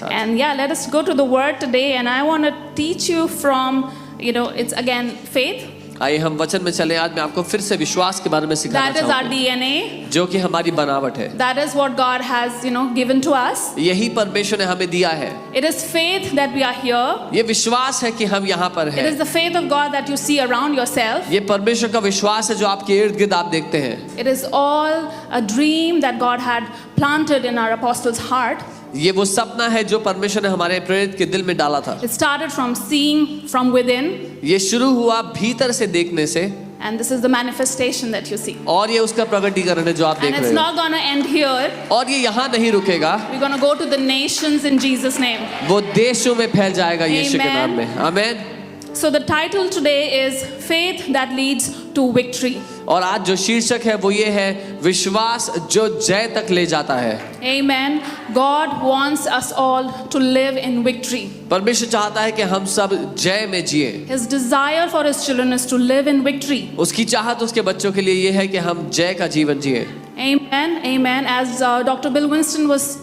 साथ। And yeah, let us go to the word today, and I want to teach you from, it's again faith. आइए हम वचन में चलें। आज मैं आपको फिर से विश्वास के बारे में सिखाना That is our चाहूँगा, DNA. जो कि हमारी बनावट है। That is what God has, given to us. यही परमेश्वर ने हमें दिया है। It is faith that we are here. ये विश्वास है कि हम यहाँ पर It हैं। is the faith of God that you see around yourself. ये परमेश्वर का विश्वास है जो आपके इर्द गिर्द आप देखते हैं। It is all a dream that God had planted in our apostles' heart. ये वो सपना है जो परमेश्वर ने हमारे प्रेरित के दिल में डाला था। It started from seeing from within, ये शुरू हुआ भीतर से देखने से, and this is the manifestation that you see. और ये उसका प्रकटीकरण है जो आप And देख it's रहे not going to end here. हो। और ये यहाँ नहीं रुकेगा, We're going to go to the nations in Jesus' name. वो देशों में फैल जाएगा यीशु के नाम में। आमीन। So the title today is Faith That Leads to Victory. और आज जो शीर्षक है वो ये है, विश्वास जो जय तक ले जाता है। Amen. God wants us all to live in victory. परमेश्वर चाहता है कि हम सब जय में जिए। His desire for his children is to live in victory. उसकी चाहत उसके बच्चों के लिए ये है कि हम जय का जीवन जिए। Amen. Amen. As Dr. Bill Winston was,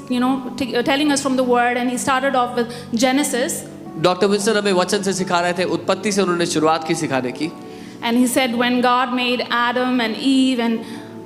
telling us from the word, and he started off with Genesis. Doctor Winston हमें वचन से सिखा रहे थे, उत्पत्ति से उन्होंने शुरुआत की सिखाने की। And he said when God made Adam and Eve, and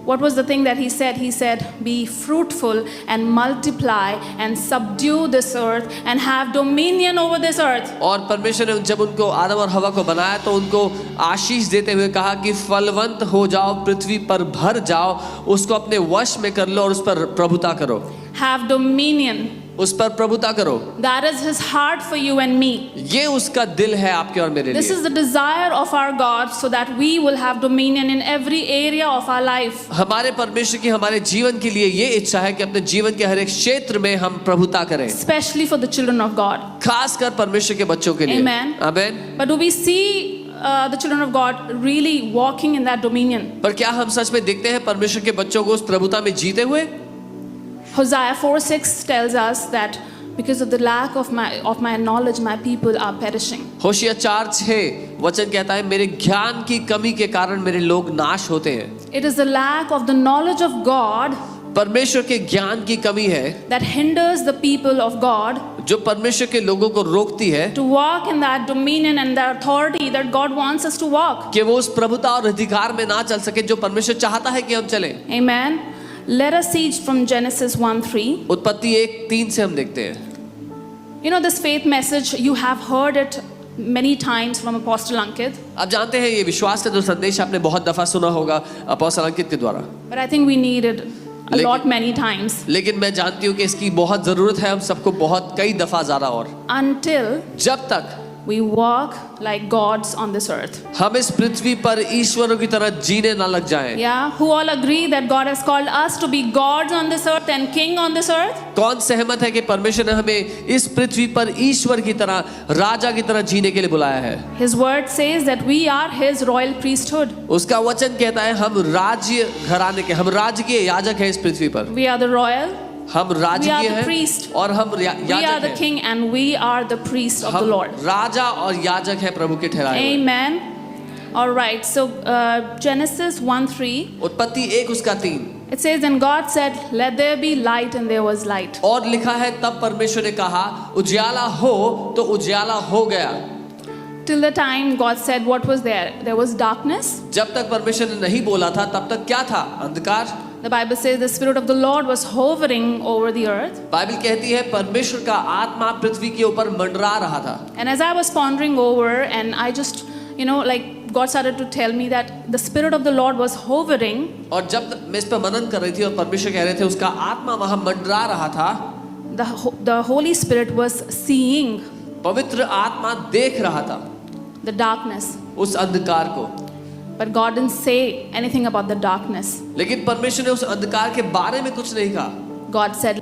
what was the thing that he said? He said, be fruitful and multiply and subdue this earth and have dominion over this earth. और परमेश्वर ने जब उनको आदम और हवा को बनाया तो उनको आशीष देते हुए कहा कि फलवंत हो जाओ, पृथ्वी पर भर जाओ, उसको अपने वश में कर लो और उस पर प्रभुता करो। Have dominion. उस पर प्रभुता करो। That is his heart for you and me. ये उसका दिल है आपके और मेरे This लिए। is the desire of our God, so that we will have dominion in every area of our life. हमारे परमेश्वर की हमारे जीवन के लिए ये इच्छा है कि अपने जीवन के हर एक क्षेत्र में हम प्रभुता करें, Especially for the children of God. खासकर परमेश्वर के बच्चों के लिए। Amen. आमीन। But do we see the children of God really walking in that dominion? पर क्या हम सच में देखते हैं परमेश्वर के बच्चों को उस प्रभुता में जीते हुए? Hosea 4:6 tells us that because of the lack of my knowledge, my people are perishing. होशिया 4:6 वचन कहता है, मेरे ज्ञान की कमी के कारण मेरे लोग नाश होते हैं। It is the lack of the knowledge of God परमेश्वर के ज्ञान की कमी है that hinders the people of God जो परमेश्वर के लोगों को रोकती है to walk in that dominion and the authority that God wants us to walk. कि वो उस प्रभुता और अधिकार में ना चल सके जो परमेश्वर चाहता है कि हम चलें। Amen. Let us see from Genesis 1:3. उत्पत्ति 1:3 से हम देखते हैं। This faith message, you have heard it many times from Apostle Ankit. आप जानते हैं ये विश्वास का जो संदेश आपने बहुत दफा सुना होगा अपोस्तल अंकित के द्वारा। But I think we need it a lot many times. लेकिन मैं जानती हूँ कि इसकी बहुत जरूरत है हम सबको, बहुत कई दफा ज्यादा। और Until जब तक we walk like gods on this earth. हम इस पृथ्वी पर ईश्वरों की तरह जीने ना लग जाएं। Yeah, who all agree that God has called us to be gods on this earth and king on this earth? कौन सहमत है कि परमेश्वर ने हमें इस पृथ्वी पर ईश्वर की तरह, राजा की तरह जीने के लिए बुलाया है? His word says that we are his royal priesthood. उसका वचन कहता है हम राज्य घराने के, हम राजकीय याजक हैं इस पृथ्वी पर। We are the royal. हम राजकीय हैं priest. और हम We are याजक the हैं। king and we are the priest of the हम Lord. राजा और याजक हैं प्रभु के ठहराए हुए। Amen. All right. So Genesis 1:3. उत्पत्ति 1 उसका 3 It says, and God said, let there be light, and there was light. और लिखा है तब परमेश्वर ने कहा उजियाला हो तो उजियाला हो गया। Till the time God said, what was there? There was darkness. जब तक परमेश्वर ने नहीं बोला था तब तक क्या था? अंधकार। The Bible says the Spirit of the Lord was hovering over the earth. Bible कहती है परमेश्वर का आत्मा पृथ्वी के ऊपर मंडरा रहा था। And as I was pondering over, and I just, God started to tell me that the Spirit of the Lord was hovering. और जब मैं इस पर मनन कर रही थी और परमेश्वर कह रहे थे उसका आत्मा वहां मंडरा रहा था, The Holy Spirit was seeing पवित्र आत्मा देख रहा था the darkness. उस अंधकार को। But God didn't say anything about the darkness. लेकिन परमेश्वर ने उस अंधकार के बारे में कुछ नहीं कहा। God said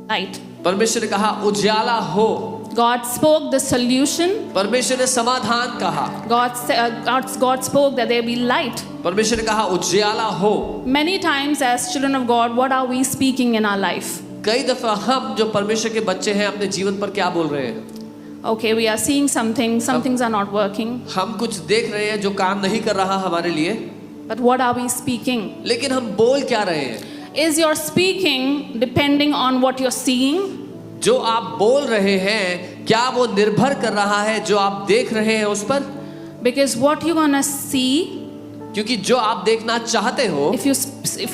light. परमेश्वर ने कहा उजियाला हो। God spoke the solution. परमेश्वर ने समाधान कहा। God spoke that there be light. परमेश्वर ने कहा उजियाला हो। Many times as children of God, what are we speaking in our life? कई दफा हम जो परमेश्वर के बच्चे हैं अपने जीवन पर क्या बोल रहे हैं? Okay, we are seeing some things are not working. हम कुछ देख रहे हैं जो काम नहीं कर रहा हमारे लिए। But what are we speaking? लेकिन हम बोल क्या रहे हैं? Is your speaking depending on what you're seeing? जो आप बोल रहे हैं क्या वो निर्भर कर रहा है जो आप देख रहे हैं उस पर? Because what you're gonna see, क्योंकि जो आप देखना चाहते हो, if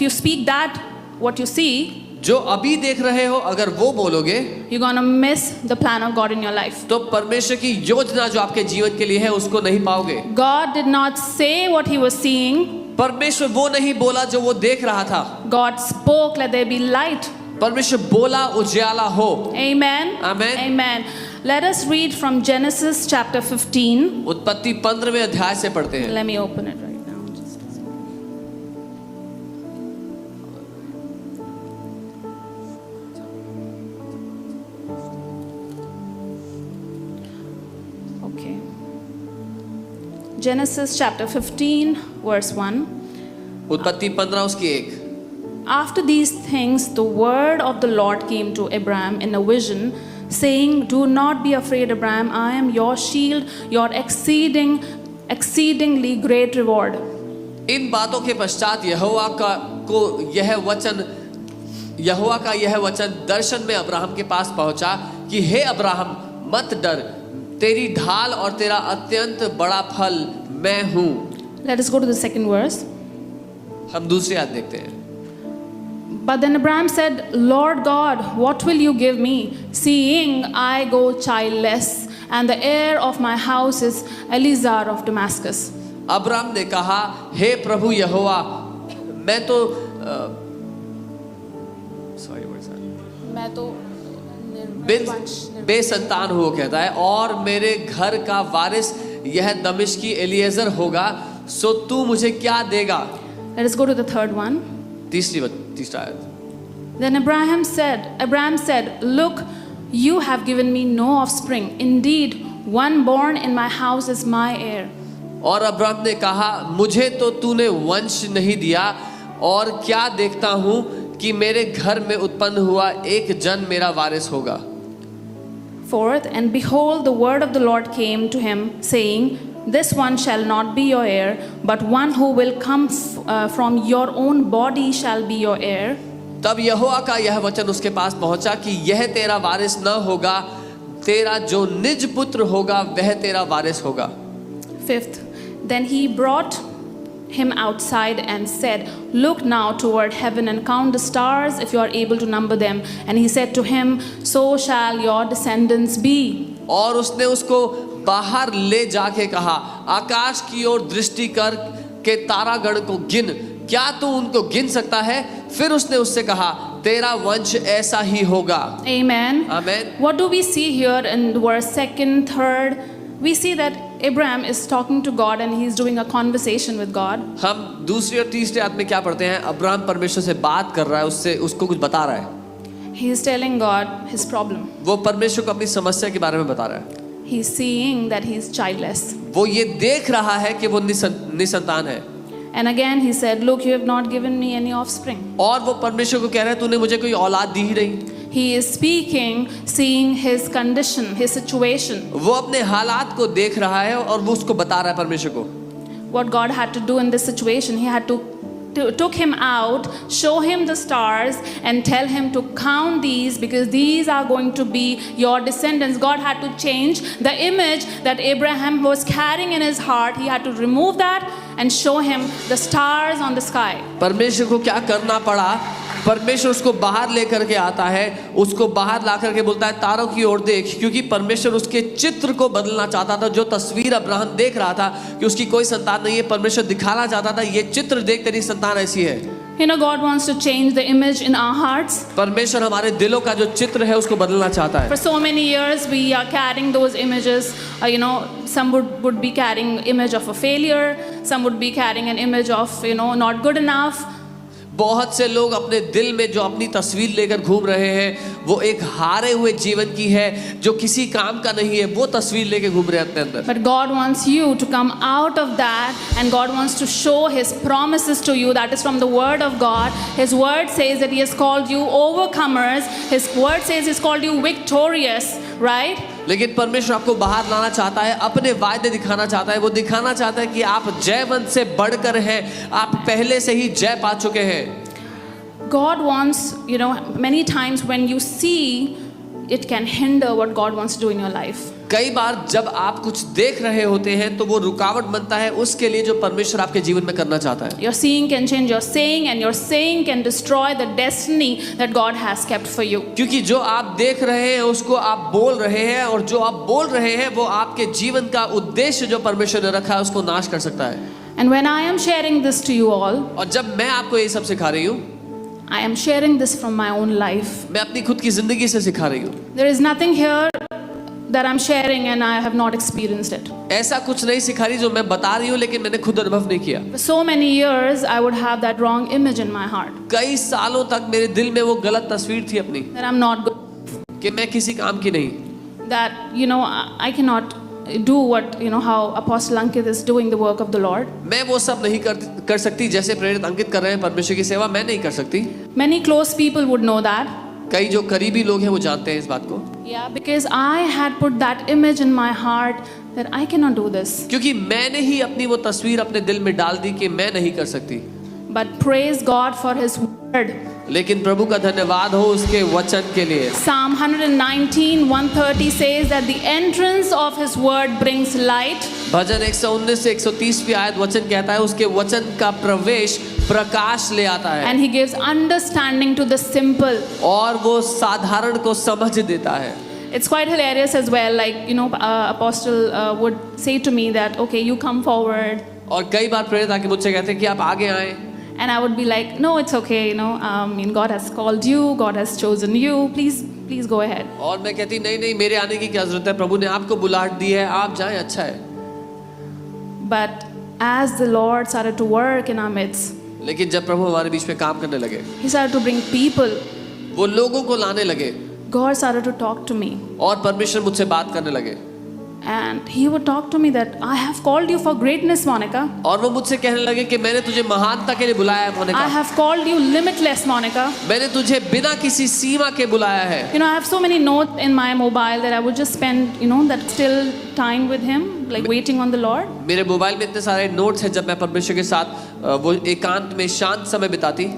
you speak that, what you see, जो अभी देख रहे हो, अगर वो बोलोगे, you're gonna miss the plan of God in your life. तो परमेश्वर की योजना जो आपके जीवन के लिए है उसको नहीं पाओगे। God did not say what he was seeing. परमेश्वर वो नहीं बोला जो वो देख रहा था। God spoke, let there be light. परमेश्वर बोला उजाला हो। Amen. Amen. Amen. Let us read from Genesis chapter 15. उत्पत्ति 15वें अध्याय से पढ़ते हैं। Let me open it right now. Just a second. Okay. Genesis chapter 15, verse 1. उत्पत्ति 15 उसकी 1। After these things, the word of the Lord came to Abraham in a vision, saying, "Do not be afraid, Abraham. I am your shield, your exceedingly great reward." इन बातों के पश्चात यहोवा का यह वचन दर्शन में Abraham के पास पहुंचा कि हे अब्राहम, मत डर, तेरी ढाल और तेरा अत्यंत बड़ा फल मैं हूं। Let us go to the second verse. हम दूसरी आयत देखते हैं। But then Abraham said, "Lord God, what will you give me, seeing I go childless, and the heir of my house is Eliezer of Damascus?" Abraham ने कहा, हे प्रभु यहोवा, मैं तो बेसंतान हूँ कहता है, और मेरे घर का वारिस यह दमिश्की एलिएजर होगा, सो तू मुझे क्या देगा? Let us go to the third one. तीसरा आयत। Then Abraham said, "Look, you have given me no offspring. Indeed, one born in my house is my heir." और अब्राहम ने कहा, मुझे तो तूने वंश नहीं दिया, और क्या देखता हूँ कि मेरे घर में उत्पन्न हुआ एक जन मेरा वारिस होगा। Fourth, and behold, the word of the Lord came to him, saying, "This one shall not be your heir, but one who will come from your own body shall be your heir." तब यहोवा का यह वचन उसके पास पहुंचा कि यह तेरा वारिस न होगा, तेरा जो निज पुत्र होगा वह तेरा वारिस होगा। Fifth, then he brought him outside and said, "Look now toward heaven and count the stars if you are able to number them." And he said to him, "So shall your descendants be." और उसने उसको बाहर ले जाके कहा, आकाश की ओर दृष्टि कर के तारागण को गिन, क्या तू उनको गिन सकता है? फिर उसने उससे कहा, तेरा वंश ऐसा ही होगा। Amen. Amen. What do we see here in verse 2nd, 3rd? We see that Abraham is talking to God and he is doing a conversation with God. हम दूसरी और तीसरी आयत में क्या पढ़ते हैं? अब्राहम परमेश्वर से बात कर रहा है, उसको कुछ बता रहा है। He is telling God his problem. वो परमेश्वर को अपनी समस्या के बारे में बता रहा है। He is seeing that he is childless. वो ये देख रहा है कि वो निसंतान है। And again he said, "Look, you have not given me any offspring." और वो परमेश्वर को कह रहा है, तूने मुझे कोई औलाद दी ही नहीं। He is speaking, seeing his condition, his situation. वो अपने हालात को देख रहा है और वो उसको बता रहा है परमेश्वर को। What God had to do in this situation, he had to took him out, show him the stars, and tell him to count these because these are going to be your descendants. God had to change the image that Abraham was carrying in his heart. He had to remove that and show him the stars on the sky. परमेश्वर को क्या करना पड़ा? परमेश्वर उसको बाहर लेकर के आता है, उसको बाहर ला करके बोलता है तारों की ओर देख, क्योंकि परमेश्वर उसके चित्र को बदलना चाहता था। जो तस्वीर अब्राहम देख रहा था कि उसकी कोई संतान नहीं है, परमेश्वर दिखाना चाहता था ये चित्र देख, तेरी संतान ऐसी है। You know, God wants to change the image in our hearts. परमेश्वर हमारे दिलों का जो चित्र है उसको बदलना चाहता है। For so many years we are carrying those images. Some would be carrying image of a failure. Some would be carrying an image of not good enough. बहुत से लोग अपने दिल में जो अपनी तस्वीर लेकर घूम रहे हैं वो एक हारे हुए जीवन की है, जो किसी काम का नहीं है, वो तस्वीर लेकर घूम रहे हैं अपने अंदर। But God wants you to come out of that, and God wants to show His promises to you. That is from the Word of God. His Word says that He has called you overcomers. His Word says He's called you victorious, right? लेकिन परमेश्वर आपको बाहर लाना चाहता है, अपने वायदे दिखाना चाहता है। वो दिखाना चाहता है कि आप जयवंत से बढ़कर हैं, आप पहले से ही जय पा चुके हैं। God wants, many times when you see it can hinder what God wants to do in your life. कई बार जब आप कुछ देख रहे होते हैं तो वो रुकावट बनता है उसके लिए जो परमेश्वर आपके जीवन में करना चाहता है। Your seeing can change your saying, and your saying can destroy the destiny that God has kept for you. क्योंकि जो आप देख रहे हैं उसको आप बोल रहे हैं, और जो आप बोल रहे हैं वो आपके जीवन का उद्देश्य जो परमेश्वर ने रखा है उसको नाश कर सकता है। And when I am sharing this to you all, और जब मैं आपको ये सब सिखा रही हूँ, I am sharing this from my own life. मैं अपनी खुद की जिंदगी से सिखा रही हूँ। There is nothing here that I'm sharing and I have not experienced it. ऐसा कुछ नहीं सिखा रही जो मैं बता रही हूँ लेकिन मैंने खुद अनुभव नहीं किया। For so many years, I would have that wrong image in my heart कई सालों तक मेरे दिल में वो गलत तस्वीर थी अपनी that I'm not good, कि मैं किसी काम की नहीं, that I cannot do what how Apostle Ankit is doing the work of the Lord. मैं वो सब नहीं कर सकती जैसे प्रेरित अंकित कर रहे हैं परमेश्वर की सेवा, मैं नहीं कर सकती। Many close people would know that. कई जो करीबी लोग हैं वो जानते हैं इस बात को। Yeah, because I had put that image in my heart that I cannot do this. क्योंकि मैंने ही अपनी वो तस्वीर अपने दिल में डाल दी कि मैं नहीं कर सकती। But praise God for His word. लेकिन प्रभु का धन्यवाद हो उसके वचन के लिए। Psalm 119:130 says that the entrance of His word brings light. भजन 119 से 130 आयत वचन कहता है उसके वचन का प्रवेश प्रकाश ले आता है, And He gives understanding to the simple. और वो साधारण को समझ देता है। It's quite hilarious as well. Like Apostle would say to me that, okay, you come forward. और कई बार प्रेरित आके मुझसे कहते हैं कि आप आगे आए, And I would be like, no, it's okay. God has called you. God has chosen you. Please go ahead. और मैं कहती नहीं मेरे आने की क्या जरूरत है, प्रभु ने आपको बुलाहट दी है, आप जाएं, अच्छा है। But as the Lord started to work in our midst, लेकिन जब प्रभु हमारे बीच में काम करने लगे, He started to bring people. वो लोगों को लाने लगे, God started to talk to me. और परमेश्वर मुझसे बात करने लगे, And He would talk to me that I have called you for greatness, Monica. और वो मुझसे कहने लगे कि मैंने तुझे महानता के लिए बुलाया है Monika, I have called you limitless, Monica. मैंने तुझे बिना किसी सीमा के बुलाया है। I have so many notes in my mobile that I would just spend, that still time with Him, like waiting on the Lord. मेरे मोबाइल में इतने सारे नोट्स हैं जब मैं परमेश्वर के साथ वो एकांत में शांत समय बिताती,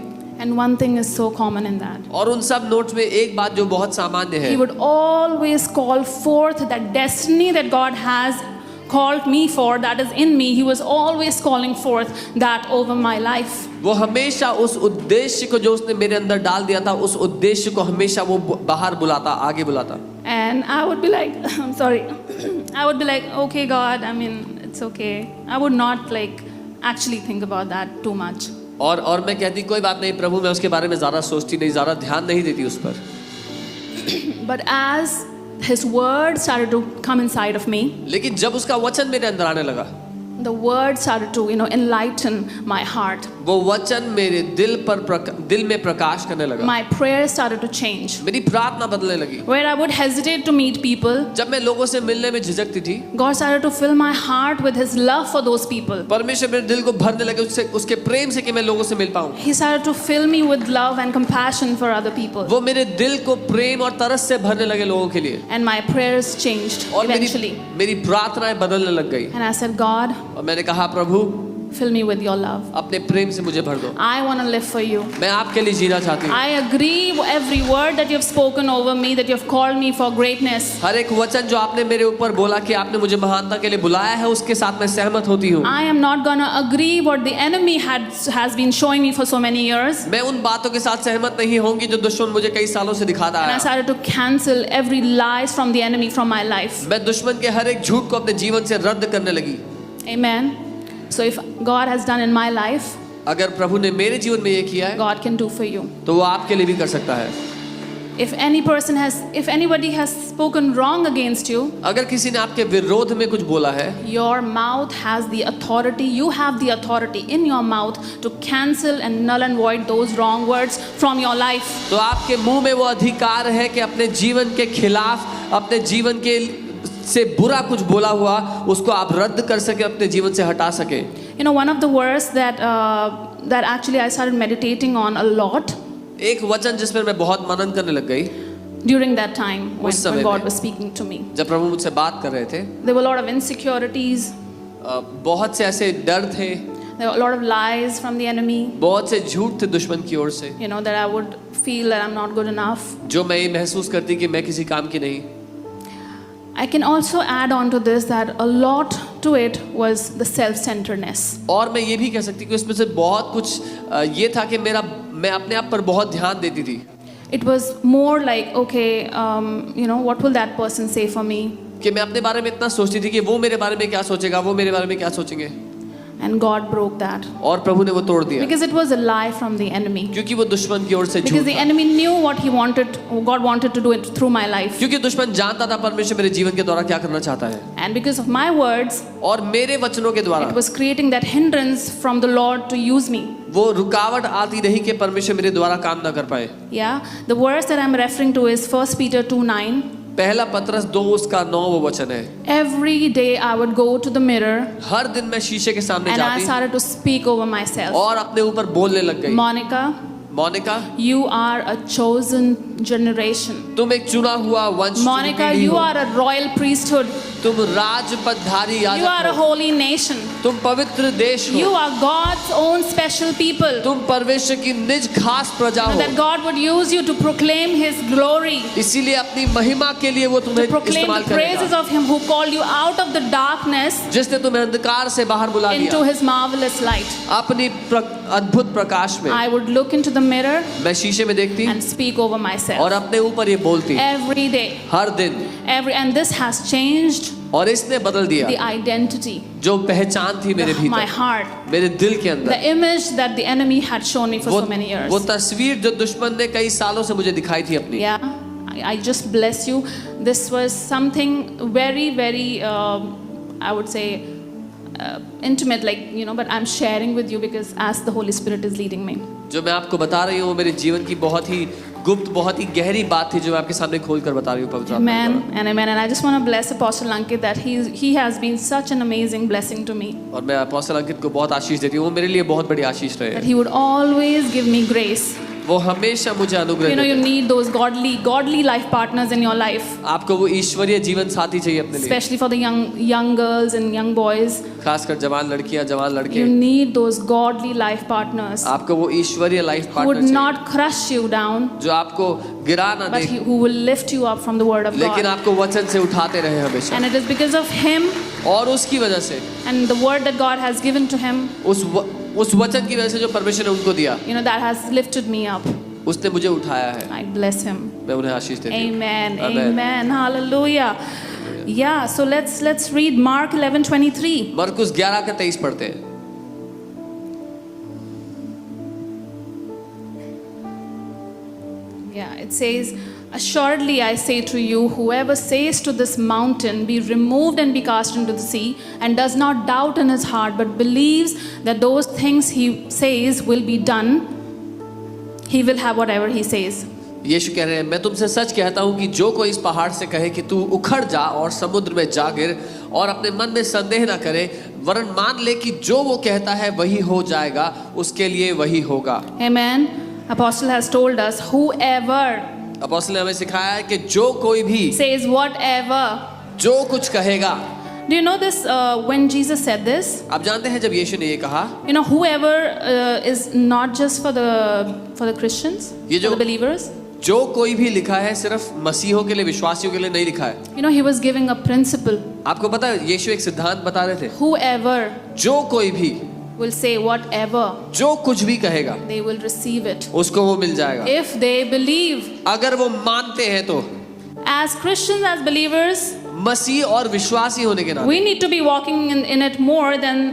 And one thing is so common in that. और उन सब नोट्स में एक बात जो बहुत सामान्य है, He would always call forth that destiny that God has called me for, that is in me. He was always calling forth that over my life. वो हमेशा उस उद्देश्य को जो उसने मेरे अंदर डाल दिया था, उस उद्देश्य को हमेशा वो बाहर बुलाता, आगे बुलाता। And I would be like, I'm sorry. I would be like, okay, God, it's okay. I would not actually think about that too much. और मैं कहती कोई बात नहीं प्रभु, मैं उसके बारे में ज़्यादा सोचती नहीं, ज़्यादा ध्यान नहीं देती उस पर। But as His word started to come inside of me, लेकिन जब उसका वचन मेरे अंदर आने लगा, the word started to enlighten my heart. वो वचन मेरे दिल में प्रकाश करने लगा। My prayers started to change. मेरी प्रार्थना बदलने लगी। Where I would hesitate to meet people, जब मैं लोगों से मिलने में झिझकती थी, God started to fill my heart with His love for those people. परमेश्वर मेरे दिल को भरने लगे उसके प्रेम से कि मैं लोगों से मिल पाऊं। He started to fill me with love and compassion for other people. वो मेरे दिल को प्रेम और तरस से भरने लगे लोगों के लिए, And my prayers changed और eventually. मेरी प्रार्थनाएं बदलने लग गई। And I said, God, और मैंने कहा प्रभु fill me with your love. अपने प्रेम से मुझे भर दो, I want to live for you. मैं आपके लिए जीना चाहती हूँ। I agree every word that you have spoken over me, that you have called me for greatness. हर एक वचन जो आपने मेरे ऊपर बोला कि आपने मुझे महानता के लिए बुलाया है, उसके साथ मैं सहमत होती हूँ। I am not going to agree what the enemy has been showing me for so many years. मैं उन बातों के साथ सहमत नहीं होंगी जो दुश्मन मुझे कई सालों से दिखाता And I है। started to cancel every lies from the enemy from my life. मैं दुश्मन के हर एक झूठ को अपने जीवन से रद्द करने लगी। Amen. So if God has done in my life, अगर प्रभु ने मेरे जीवन में ये किया है, God can do for you. तो वो आपके लिए भी कर सकता है। If anybody has spoken wrong against you, अगर किसी ने आपके विरोध में कुछ बोला है, your mouth has the authority, you have the authority in your mouth to cancel and null and void those wrong words from your life. तो आपके मुंह में वो अधिकार है कि अपने जीवन के खिलाफ, अपने जीवन के से बुरा कुछ बोला हुआ उसको आप रद्द कर सके, अपने जीवन से हटा सके। One of the verse that actually I started meditating on a lot. एक वचन जिस पर मैं बहुत मनन करने लग गई during that time when God में, was speaking to me. जब प्रभु मुझसे बात कर रहे थे, There were a lot of insecurities. बहुत से ऐसे डर थे, There were a lot of lies from the enemy. बहुत से झूठ थे दुश्मन की ओर से, That I would feel that I'm not good enough. जो मैं ये महसूस करती कि मैं किसी काम की नहीं। I can also add on to this that a lot to it was the self-centeredness. और मैं ये भी कह सकती कि उसमें से बहुत कुछ ये था कि मैं अपने आप पर बहुत ध्यान देती थी। It was more like, okay, what will that person say for me? कि मैं अपने बारे में इतना सोचती थी कि वो मेरे बारे में क्या सोचेगा, वो मेरे बारे में क्या सोचेंगे। And God broke that. और प्रभु ने वो तोड़ दिया। Because it was a lie from the enemy. क्योंकि वो दुश्मन की ओर से Because झूठ the था। enemy knew what God wanted to do it through my life. क्योंकि दुश्मन जानता था परमेश्वर मेरे जीवन के द्वारा क्या करना चाहता है। And because of my words, और मेरे वचनों के द्वारा it was creating that hindrance from the Lord to use me. वो रुकावट आती रही कि परमेश्वर मेरे द्वारा काम ना कर पाए। Yeah, the verse that I'm referring to is 1 Peter 2:9. पहला पत्रस 2 उसका 9 वो वचन है। Every day I would go to the mirror हर दिन मैं शीशे के सामने and I जाती started to speak over myself. और अपने ऊपर बोलने लग गई। Monika, you are a chosen generation. तुम एक चुना हुआ वंश की Monica, पीढ़ी you हो। are a royal priesthood. तुम राजपदधारी You are a याजक हो। holy nation. तुम पवित्र देश You हो। are God's own special people. तुम परमेश्वर की निज खास प्रजा हो। That God would use you to proclaim His glory, इसीलिए अपनी महिमा के लिए वो to तुम्हें proclaim इस्तेमाल the praises करेगा, of Him who called you out of the darkness जिसने तुम्हें अंधकार से बाहर बुला into लिया His marvelous light. अपनी अद्भुत प्रकाश में। I would look into the mirror मैं शीशे में देखती and speak over myself और अपने ऊपर ये बोलती every day. हर दिन, And this has changed और इसने बदल दिया the identity, जो पहचान थी मेरे my भीतर, heart, मेरे दिल के the अंदर। image that the enemy had shown me for so many years. वो तस्वीर जो दुश्मन ने कई सालों से मुझे दिखाई थी अपनी। Yeah, I just bless you. This was something very, very, I would say, intimate, but I'm sharing with you because as the Holy Spirit is leading me. जो मैं आपको बता रही हूँ वो मेरे जीवन की बहुत ही गुप्त, बहुत ही गहरी बात थी जो मैं आपके सामने खोल कर बता रही हूँ पवित्र आत्मा के द्वारा। Amen. And I just want to bless Apostle Ankit that he has been such an amazing blessing to me. और मैं अपोस्टल अंकित को बहुत आशीष देती हूँ, वो मेरे लिए बहुत बड़ी आशीष रहे That हैं। he would always give me grace. वो हमेशा मुझे अनुग्रह You देते हैं। need those godly life partners in your life, आपको वो ईश्वरीय जीवन साथी चाहिए अपने लिए, especially for the young girls and young boys. खासकर जवान लड़कियां, जवान लड़के। You need those godly life partners आपको वो ईश्वरीय लाइफ who पार्टनर would चाहिए, not crush you down, जो आपको गिरा ना but they, who will lift you up from the word of लेकिन God. आपको वचन से उठाते रहे हमेशा। And it is because of him और उसकी वजह से, and the word that God has given to him, उस वचन की वजह से जो परमेश्वर ने उनको दिया, that has lifted me up. उसने मुझे उठाया है। I bless him. मैं उन्हें आशीष देती हूँ। Amen. Amen. Amen. Hallelujah. Yeah, so let's read Mark 11:23. मरकुस 11 का 23 पढ़ते हैं। Yeah, it says, assuredly I say to you, whoever says to this mountain, be removed and be cast into the sea, and does not doubt in his heart, but believes that those things he says will be done, he will have whatever he says. यीशु कह रहे हैं, मैं तुमसे सच कहता हूँ कि जो कोई इस पहाड़ से कहे कि तू उखड़ जा और समुद्र में जा गिर, और अपने मन में संदेह ना करे, वरन मान ले कि जो वो कहता है वही हो जाएगा, उसके लिए वही होगा। Amen. Apostle has told us, whoever अपोस्तल ने हमें सिखाया है कि जो कोई भी, says whatever. जो कुछ कहेगा। Do you know this, when Jesus said this? आप जानते हैं जब यीशु ने ये कहा, Whoever is not just for the Christians, ये for जो- the believers. जो कोई भी लिखा है सिर्फ मसीहों के लिए, विश्वासियों के लिए नहीं लिखा है। He was giving a principle. आपको पता है यीशु एक सिद्धांत बता रहे थे, Whoever जो कोई भी, will say whatever, जो कुछ भी कहेगा they will receive it. उसको वो मिल जाएगा, If they believe. अगर वो मानते हैं तो। As Christians, as believers, मसीह और विश्वासी होने के नाते we need to be walking in it more than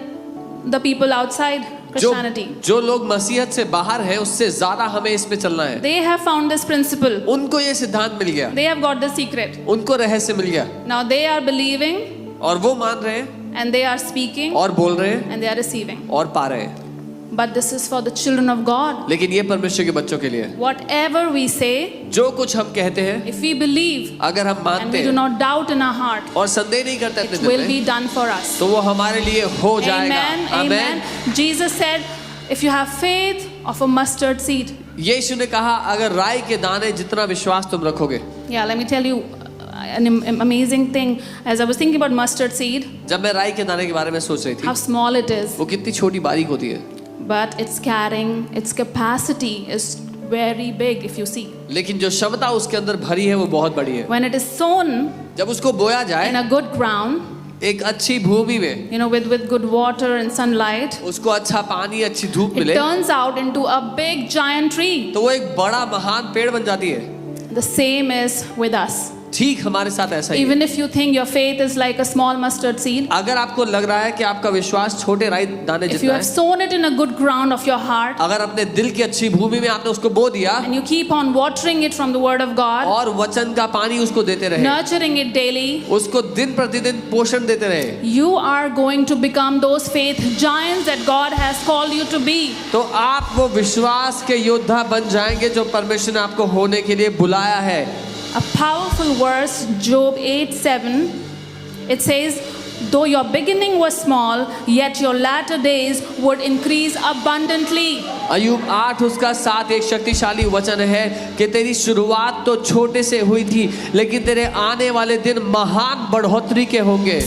the people outside Christianity. जो लोग मसीहत से बाहर हैं उससे ज्यादा हमें इस पे चलना है। They have found this principle. उनको ये सिद्धांत मिल गया, They have got the secret. उनको रहस्य मिल गया, Now they are believing और वो मान रहे हैं and they are speaking और बोल रहे हैं and they are receiving. और पा रहे हैं। But this is for the children of God. लेकिन ये परमेश्वर के बच्चों के लिए है। Whatever we say, जो कुछ हम कहते हैं, if we believe अगर हम and मानते we do हैं not doubt in our heart, और संदेह नहीं करते अपने it दिल will में, be done for us. तो वो हमारे लिए हो जाएगा। Amen. आमीन। Amen. Jesus said, if you have faith of a mustard seed. यीशु ने कहा अगर राई के दाने जितना विश्वास तुम रखोगे। Yeah, let me tell you an amazing thing. As I was thinking about mustard seed, जब मैं राई के दाने के बारे में सोच रही how थी, small it is, वो कितनी छोटी बारीक होती है, but its carrying, its capacity is very big if you see. लेकिन जो क्षमता उसके अंदर भरी है वो बहुत बड़ी है। When it is sown जब उसको बोया in जाए a good ground, एक अच्छी भूमि में, with good water and sunlight, उसको अच्छा पानी, अच्छी धूप it मिले, turns out into a big giant tree. तो वो एक बड़ा महान पेड़ बन जाती है। The same is with us. ठीक हमारे साथ ऐसा ही है। Even if you think your faith is like a small mustard seed, अगर आपको लग रहा है कि आपका विश्वास छोटे राई दाने if you जितना have है, sown it in a good ground of your heart, अगर अपने दिल की अच्छी भूमि में आपने उसको बो दिया and you keep on watering it from the word of God, और वचन का पानी उसको देते रहे, nurturing it daily, उसको दिन प्रतिदिन पोषण देते रहे, you are going to become those faith giants that God has called you to be. तो आप वो विश्वास के योद्धा बन जाएंगे जो परमेश्वर ने आपको होने के लिए बुलाया है। A powerful verse, Job 8:7. It says, though your beginning was small, yet your latter days would increase abundantly. अय्यूब 8 उसका 7 एक शक्तिशाली वचन है कि तेरी शुरुआत तो छोटे से हुई थी, लेकिन तेरे आने वाले दिन महान बढ़ोतरी के होंगे।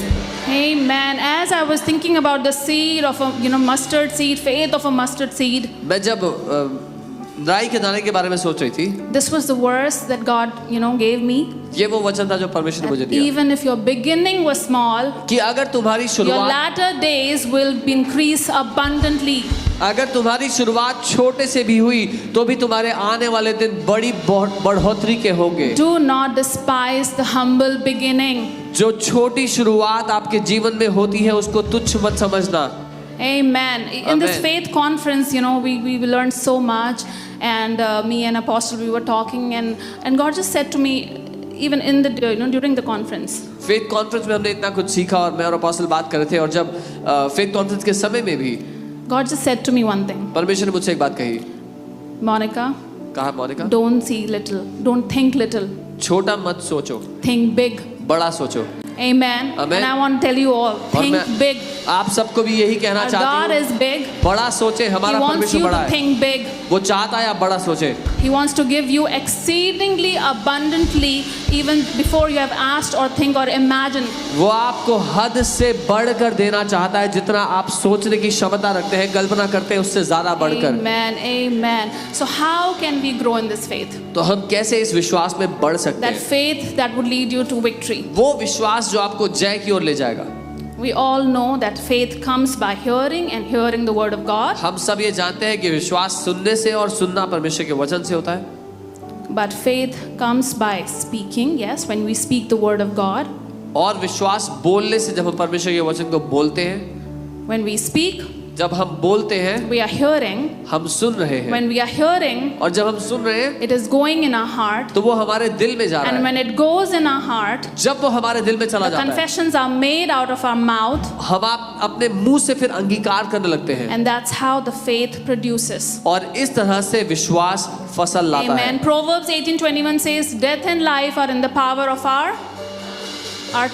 Amen. As I was thinking about the seed of a mustard seed, faith of a mustard seed, मैं जब राई के दाने के बारे में सोच रही थी, this was the verse that God gave me. ये वो वचन था जो परमेश्वर ने मुझे दिया Even if your beginning was small, कि अगर तुम्हारी your शुरुआत latter days will increase abundantly. अगर तुम्हारी शुरुआत छोटे से भी हुई तो भी तुम्हारे आने वाले दिन बड़ी बढ़ोतरी के होंगे। Do not despise the humble beginning. जो छोटी शुरुआत आपके जीवन में होती है उसको तुच्छ मत समझना। Amen. In this Amen. faith conference, we learned so much, and me and Apostle, we were talking, and God just said to me, even in the during the conference. Faith conference में हमने इतना कुछ सीखा और मैं और apostle बात कर रहे थे, और जब फेथ कॉन्फ्रेंस के समय में भी God just said to me one thing. परमेश्वर ने मुझसे एक बात कही। Monica, कहा Monika, don't see little, don't think little, छोटा मत सोचो, think big. बड़ा सोचो। Amen. Amen. And I want to tell you all, और think मैं big. आप सबको भी यही कहना Our God चाहती is हूँ, big. बड़ा सोचे, He हमारा wants परमेश्वर you बड़ा to है, think big. वो चाहता है आप बड़ा सोचे। He wants to give you exceedingly abundantly, even before you have asked or think or imagine. वो आपको हद से बढ़कर देना चाहता है, जितना आप सोचने की क्षमता रखते हैं, कल्पना करते हैं, उससे ज्यादा बढ़कर। Amen. Amen. So how can we grow in this faith? तो हम कैसे इस विश्वास में बढ़ सकते That हैं? faith that would lead you to victory. वो विश्वास जो आपको जय की ओर ले जाएगा। We all know that faith comes by hearing and hearing the word of God. हम सब ये जानते हैं कि विश्वास सुनने से और सुनना परमेश्वर के वचन से होता है। But faith comes by speaking, yes, when we speak the word of God. और विश्वास बोलने से, जब हम परमेश्वर के वचन को बोलते हैं, When we speak, जब हम बोलते हैं, we are hearing. हम सुन रहे हैं, When we are hearing, और जब हम सुन रहे हैं it is going in our heart. तो वो हमारे दिल में जा रहा And है। when it goes in our heart, जब वो हमारे दिल में चला the जाता है, confessions are made out of our mouth, हम अपने मुंह से फिर अंगीकार करने लगते हैं, and that's how the faith produces. और इस तरह से विश्वास फसल लाता है। Amen. Proverbs 18:21 says, "Death and life are in the power of our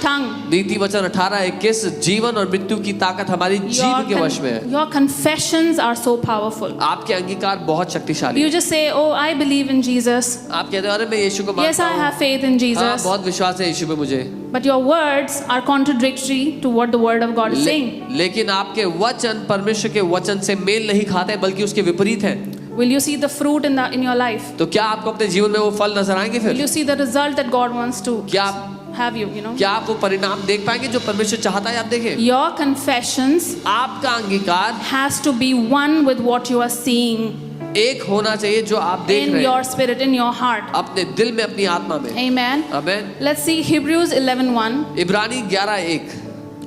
tongue." नीति वचन 18:21, जीवन और मृत्यु की ताकत हमारी जीभ के वश में है। Your confessions are so powerful. आपके अंगीकार बहुत शक्तिशाली You है। just say, "Oh, I believe in Jesus. आप कहते हो, अरे मैं यीशु को Yes, मानता I हूँ, have faith in हाँ, Jesus." बहुत विश्वास है यीशु पे मुझे। But your words are contradictory to what the word of God is saying. लेकिन आपके वचन परमेश्वर के वचन से मेल नहीं खाते, बल्कि उसके विपरीत है। Will you see the fruit in your life? तो क्या आपको अपने जीवन में वो फल नजर आएंगे Will फिर? you see the result that God wants to क्या आप have you, क्या आप वो परिणाम देख पाएंगे जो परमेश्वर चाहता है आप देखें? Your confessions आपका अंगीकार has to be one with what you are seeing एक होना चाहिए जो आप देख in रहे your हैं, spirit, in your heart. अपने दिल में, अपनी आत्मा में। Amen. आमीन। Let's see Hebrews 11:1. इब्रानी 11:1,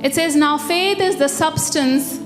It says, "Now faith is the substance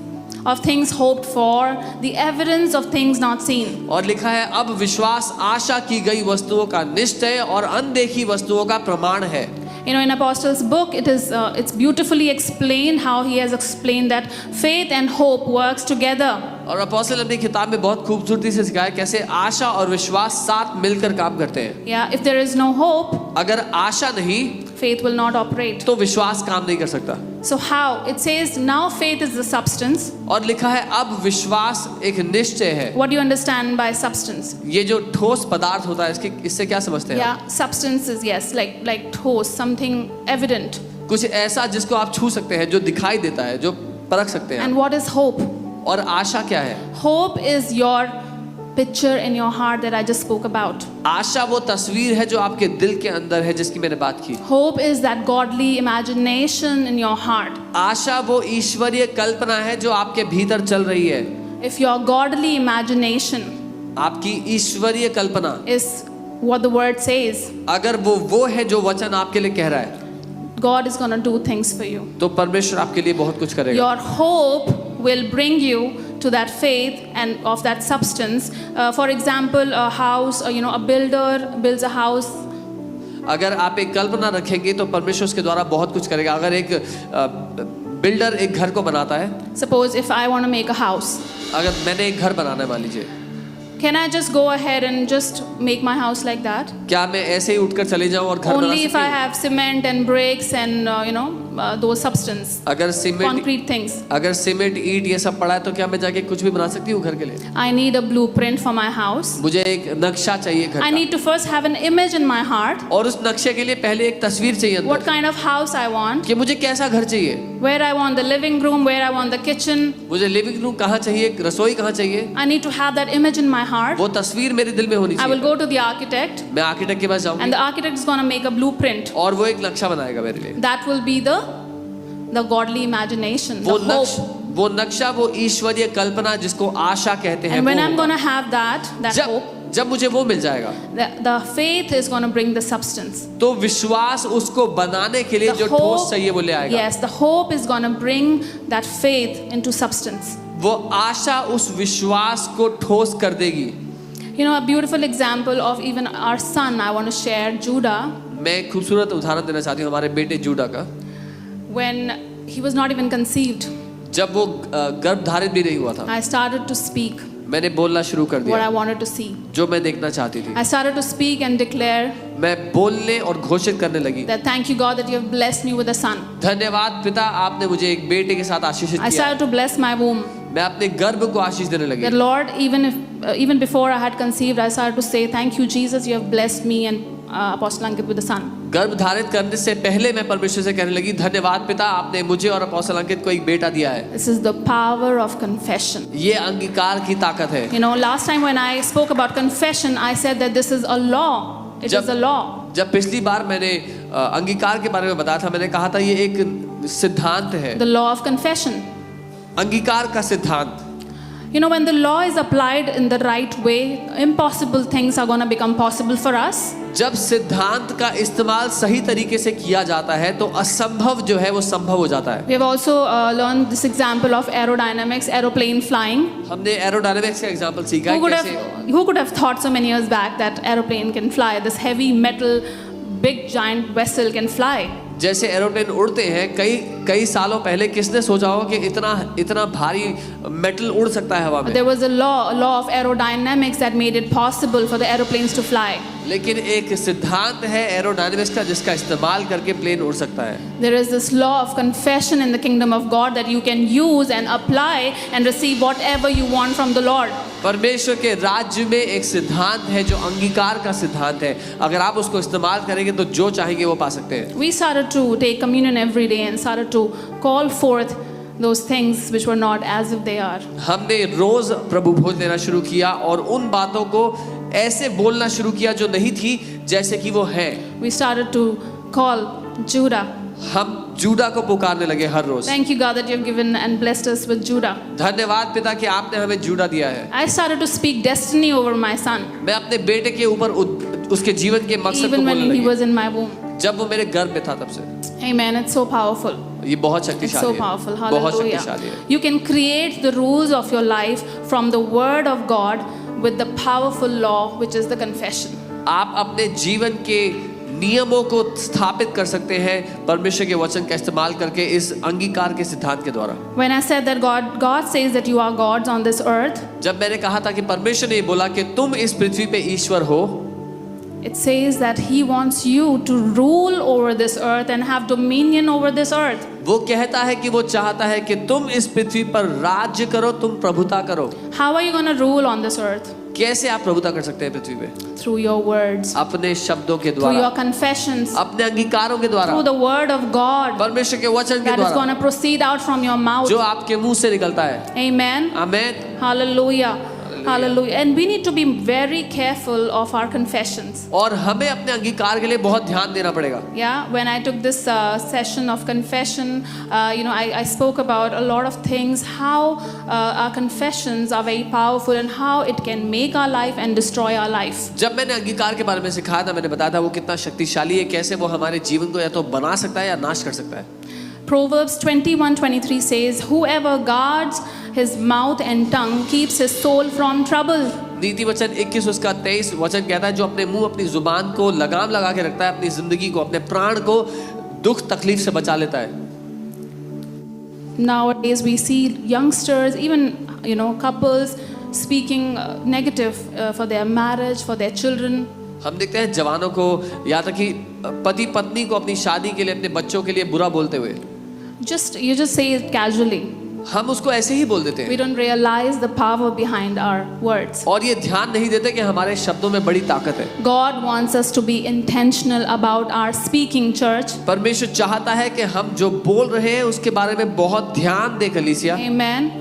of things hoped for, the evidence of things not seen." और लिखा है, अब विश्वास आशा की गई वस्तुओं का निश्चय और अनदेखी वस्तुओं का प्रमाण है। In Apostles' book, it's beautifully explained how he has explained that faith and hope works together. और अपोस्टल अपनी किताब में बहुत खूबसूरती से सिखाया कैसे आशा और विश्वास साथ मिलकर काम करते हैं। Yeah, if there is no hope, अगर आशा नहीं faith will not operate. तो विश्वास काम नहीं कर सकता। So how? It says, "Now faith is the substance." और लिखा है, अब विश्वास एक निश्चय है। What do you understand by substance? ये जो ठोस पदार्थ होता है, इससे क्या समझते हैं? Yeah, substance is, yes, like toast, something evident. कुछ ऐसा जिसको आप छू सकते हैं, जो दिखाई देता है, जो परख सकते हैं। And what is hope? और आशा क्या है? Hope is your picture in your heart that I just spoke about. आशा वो तस्वीर है जो आपके दिल के अंदर है, जिसकी मैंने बात की। Hope is that godly imagination in your heart. आशा वो ईश्वरीय कल्पना है जो आपके भीतर चल रही है। If your godly imagination आपकी ईश्वरीय कल्पना is what the word says, अगर वो है जो वचन आपके लिए कह रहा है, God is going to do things for you. तो परमेश्वर आपके लिए बहुत कुछ करेगा। Your hope will bring you to that faith and of that substance. For example, a house, a builder builds a house. अगर आप एक कल्पना रखेंगे तो परमेश्वर उसके द्वारा बहुत कुछ करेगा। अगर एक बिल्डर एक घर को बनाता है, Suppose if I want to make a house, अगर मैंने एक घर बनाना है मान लीजिए, can I just go ahead and just make my house like that? क्या मैं ऐसे ही उठकर चले जाऊं और घर बना Only if I सकती हूँ? have cement and bricks and those substance, अगर सीमेंट concrete things. अगर सीमेंट ईंट ये सब पड़ा है तो क्या मैं जाके कुछ भी बना सकती हूँ घर के लिए? I need a blueprint for my house. मुझे एक नक्शा चाहिए घर I का, need to first have an image in my heart. और उस नक्शे के लिए पहले एक तस्वीर चाहिए What अंदर kind of house I want, कि मुझे कैसा घर चाहिए, where I want the living room, where I want the kitchen. मुझे लिविंग रूम कहाँ चाहिए, रसोई कहाँ चाहिए, I need to have that image in my heart. वो तस्वीर मेरे दिल में होनी I will चाहिए। go to the architect, मैं आर्किटेक्ट के पास and जाऊंगी the architect is going to make a blueprint. और वो एक नक्शा बनाएगा मेरे लिए। That will be the godly imagination, the वो hope. नक्शा वो ईश्वरीय कल्पना जिसको आशा कहते हैं, And when वो I'm होगा। going to have that hope, जब मुझे वो मिल जाएगा the faith is going to bring the substance. तो विश्वास उसको बनाने के लिए जो ठोस चाहिए वो ले आएगा। yes, the hope is going to bring that faith into substance. वो आशा उस विश्वास को ठोस कर देगी। A beautiful example of even our son I want to share, Judah, मैं एक खूबसूरत उदाहरण देना चाहती हूँ हमारे बेटे जूडा का। when he was not even conceived, जब वो गर्भ धारित भी नहीं हुआ था, I started to speak मैंने बोलना शुरू कर what I दिया wanted to see. जो मैं देखना चाहती थी। I started to speak and declare मैं बोलने और घोषित करने लगी, that thank you God that you have blessed me with a son. धन्यवाद पिता, आपने मुझे एक बेटे के साथ आशीषित I किया। started to bless my womb. मैं अपने गर्भ को आशीष देने लगी। That Lord, even before I had conceived, I started to say, thank you Jesus, you have blessed me and Apostle Ankit with a son. गर्भ धारित करने से पहले मैं परमेश्वर से कहने लगी, धन्यवाद पिता, आपने मुझे और अपोस्तल अंकित को एक बेटा दिया है। This is the power of confession. ये अंगीकार की ताकत है। Last time when I spoke about confession, I said that this is a law. It is a law. जब पिछली बार मैंने अंगीकार के बारे में बताया था, मैंने कहा था ये एक सिद्धांत है, The law of confession. अंगीकार का सिद्धांत। When the law is applied in the right way, impossible things are going to become possible for us. जब सिद्धांत का इस्तेमाल सही तरीके से किया जाता है तो असंभव जो है वो संभव हो जाता है। We have also learned this example of aerodynamics, aeroplane flying. हमने एरोडायनामिक्स का एग्जांपल सीखा है कैसे। Who could have thought so many years back that aeroplane can fly? This heavy metal, big giant vessel can fly. जैसे aeroplane उड़ते हैं, कई सालों पहले किसने सोचा होगा कि इतना भारी मेटल उड़ सकता है हवा में। There was a law of aerodynamics that made it possible for the aeroplanes to fly. लेकिन एक सिद्धांत है एरोडायनामिक्स का जिसका इस्तेमाल करके प्लेन उड़ सकता है। There is this law of confession in the kingdom of God that you can use and apply and receive whatever you want from the Lord. परमेश्वर के राज्य में एक सिद्धांत है जो अंगीकार का सिद्धांत है। अगर आप उसको इस्तेमाल करेंगे तो जो चाहेंगे वो पा सकते हैं। We started to take communion every day and started to call forth those things which were not as if they are. हमने रोज प्रभु भोज लेना शुरू किया और उन बातों को ऐसे बोलना शुरू किया जो नहीं थी जैसे कि वो है। We started to call Judah. हम जूडा को पुकारने लगे हर रोज। Thank you God that you have given and blessed us with Judah. धन्यवाद पिता कि आपने हमें जूडा दिया है। I started to speak destiny over my son. मैं अपने बेटे के ऊपर उसके जीवन के मकसद को Even when बोलने he लगी। was in my womb. जब वो मेरे गर्भ में था तब से। Amen. It's so powerful. ये बहुत It's शक्तिशाली so है। powerful. बहुत शक्तिशाली Hallelujah. है। You can create the rules of your life from the word of God with the powerful law which is the confession. आप अपने जीवन के नियमों को स्थापित कर सकते हैं परमेश्वर के वचन का इस्तेमाल करके इस अंगीकार के सिद्धांत के द्वारा। When I said that God says that you are gods on this earth, जब मैंने कहा था कि परमेश्वर ने बोला कि तुम इस पृथ्वी पे ईश्वर हो, it says that He wants you to rule over this earth and have dominion over this earth. वो कहता है कि वो चाहता है कि तुम इस पृथ्वी पर राज्य करो, तुम प्रभुता करो। How are you going to rule on this earth? कैसे आप प्रभुता कर सकते हैं पृथ्वी पे? Through your words, अपने शब्दों के through द्वारा, your confessions, अपने अंगीकारों के द्वारा, through the word of God परमेश्वर के वचन के that is going द्वारा to proceed out from your mouth. जो आपके मुंह से निकलता है। Amen. आमीन। Hallelujah. Hallelujah. And we need to be very careful of our confessions. और हमें अपने अंगीकार के लिए बहुत ध्यान देना पड़ेगा. Yeah, when I took this session of confession, I spoke about a lot of things, how our confessions are very powerful and how it can make our life and destroy our life. जब मैंने अंगीकार के बारे में सिखाया था, मैंने बताया था वो कितना शक्तिशाली है, कैसे वो हमारे जीवन को या तो बना सकता है या नाश कर सकता है. Proverbs 21:23 says, "Whoever guards his mouth and tongue keeps his soul from trouble." नीति वचन 21 उसका 23 वचन कहता है, जो अपने मुंह अपनी जुबान को लगाम लगा के रखता है, अपनी जिंदगी को, अपने प्राण को दुख तकलीफ से बचा लेता है. Nowadays we see youngsters, even couples speaking negative for their marriage, for their children. हम देखते हैं जवानों को, यहाँ तक कि पति पत्नी को अपनी शादी के लिए, अपने बच्चों के लिए बुरा बोलते हुए. You just say it casually. हम उसको ऐसे ही बोल देते We हैं don't realize the power behind our words. और ये ध्यान नहीं देते कि हमारे शब्दों में बड़ी ताकत है. God wants us to be intentional about our speaking, church. परमेश्वर चाहता है कि हम जो बोल रहे हैं उसके बारे में बहुत ध्यान दे कलीसिया. Amen.